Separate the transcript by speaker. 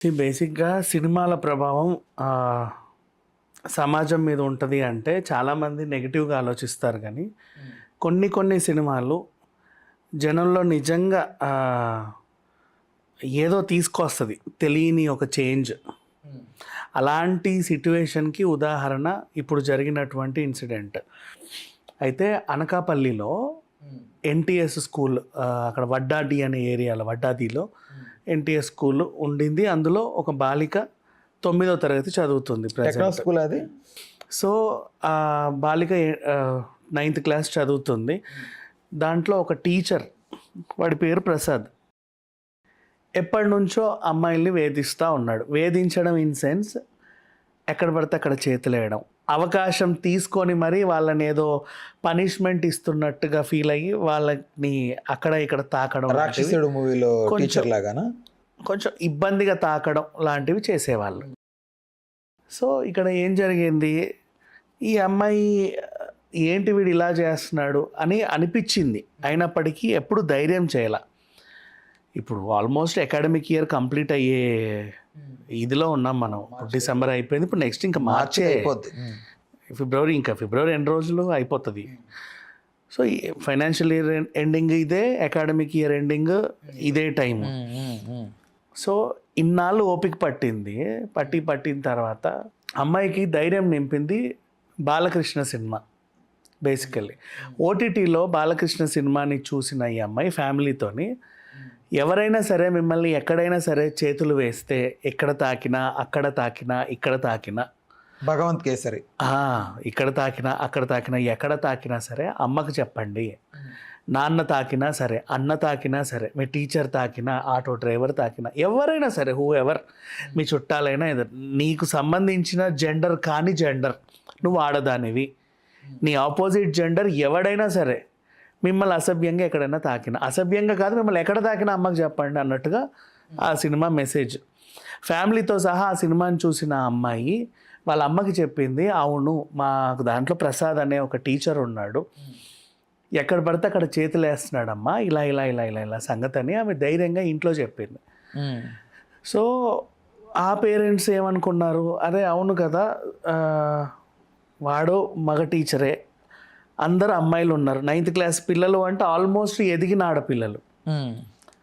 Speaker 1: బేసిక్‌గా సినిమాల ప్రభావం ఆహ్, సమాజం మీద ఉంటది అంటే చాలామంది నెగెటివ్‌గా ఆలోచిస్తారు గానీ, కొన్ని కొన్ని సినిమాలు జనంలో నిజంగా ఏదో తీసుకొస్తది. తెలియని ఒక చేంజ్. అలాంటి సిట్యుయేషన్‌కి ఉదాహరణ ఇప్పుడు జరిగినటువంటి ఇన్సిడెంట్. అయితే అనకాపల్లిలో ఎన్‌టీఎస్ స్కూల్ అక్కడ వడ్డాడి అనే ఏరియాలో వడ్డాదిలో ఎన్‌టీఎస్ స్కూల్ ఉండింది. అందులో ఒక బాలిక 9వ తరగతి చదువుతుంది
Speaker 2: ఎక్కడ
Speaker 1: ప్రెజెంట్.
Speaker 2: స్కూల్ అది?
Speaker 1: సో, ఆ బాలిక 9థ్ క్లాస్ చదువుతుంది. దాంట్లో ఒక టీచర్, వాడి పేరు ప్రసాద్. ఎప్పటినుంచో అమ్మాయిల్ని వేధిస్తూ ఉన్నాడు. వేధించడం ఇన్ సెన్స్ ఎక్కడ పడితే అక్కడ చేతులేయడం. అవకాశం తీసుకొని మరీ వాళ్ళని ఏదో పనిష్మెంట్ ఇస్తున్నట్టుగా ఫీల్ అయ్యి వాళ్ళని అక్కడ ఇక్కడ తాకడం లాంటివి,
Speaker 2: రాక్షసుడు మూవీలో
Speaker 1: కొంచెం
Speaker 2: టీచర్ లాగానా?
Speaker 1: కొంచెం ఇబ్బందిగా తాకడం లాంటివి చేసేవాళ్ళు. సో ఇక్కడ ఏం జరిగింది, ఈ అమ్మాయి ఏంటి వీడు ఇలా చేస్తున్నాడు అని అనిపించింది. అయినప్పటికీ ఎప్పుడు ధైర్యం చేయాల. ఇప్పుడు ఆల్మోస్ట్ అకాడమిక్ ఇయర్ కంప్లీట్ అయ్యే ఇదిలో ఉన్నాం మనం. ఇప్పుడు డిసెంబర్ అయిపోయింది. ఇప్పుడు నెక్స్ట్ ఇంకా మార్చే
Speaker 2: అయిపోద్ది.
Speaker 1: ఫిబ్రవరి ఎన్ని రోజులు అయిపోతుంది. సో ఈ ఫైనాన్షియల్ ఇయర్ ఎండింగ్ ఇదే, అకాడమిక్ ఇయర్ ఎండింగ్ ఇదే టైం. సో ఇన్నాళ్ళు ఓపిక పట్టిన తర్వాత అమ్మాయికి ధైర్యం నింపింది బాలకృష్ణ సినిమా. బేసికల్లీ ఓటీటీలో బాలకృష్ణ సినిమాని చూసిన ఈ అమ్మాయి ఫ్యామిలీతోని, ఎవరైనా సరే మిమ్మల్ని ఎక్కడైనా సరే చేతులు వేస్తే, ఎక్కడ తాకినా, అక్కడ తాకినా, ఇక్కడ తాకినా,
Speaker 2: భగవంత్ కేసరి
Speaker 1: ఇక్కడ తాకినా, అక్కడ తాకినా, ఎక్కడ తాకినా సరే అమ్మకు చెప్పండి. నాన్న తాకినా సరే, అన్న తాకినా సరే, మీ టీచర్ తాకినా, ఆటో డ్రైవర్ తాకినా, ఎవరైనా సరే, హూ ఎవర్, మీ చుట్టాలైనా నీకు సంబంధించిన జెండర్ కాని జెండర్, నువ్వు ఆడదానివి, నీ ఆపోజిట్ జెండర్ ఎవడైనా సరే మిమ్మల్ని అసభ్యంగా ఎక్కడైనా తాకినా, అసభ్యంగా కాదు మిమ్మల్ని ఎక్కడ తాకినా అమ్మకు చెప్పండి అన్నట్టుగా ఆ సినిమా మెసేజ్. ఫ్యామిలీతో సహా ఆ సినిమాని చూసిన ఆ అమ్మాయి వాళ్ళ అమ్మకి చెప్పింది, అవును మాకు దాంట్లో ప్రసాద్ అనే ఒక టీచర్ ఉన్నాడు, ఎక్కడ పడితే అక్కడ చేతులు వేస్తున్నాడమ్మా, ఇలా ఇలా ఇలా ఇలా ఇలా సంగతి అని ఆమె ధైర్యంగా ఇంట్లో చెప్పింది. సో ఆ పేరెంట్స్ ఏమనుకున్నారు, అరే అవును కదా, వాడు మగ టీచరే, అందరు అమ్మాయిలు ఉన్నారు, 9th క్లాస్ పిల్లలు అంటే ఆల్మోస్ట్ ఎదిగిన ఆడపిల్లలు.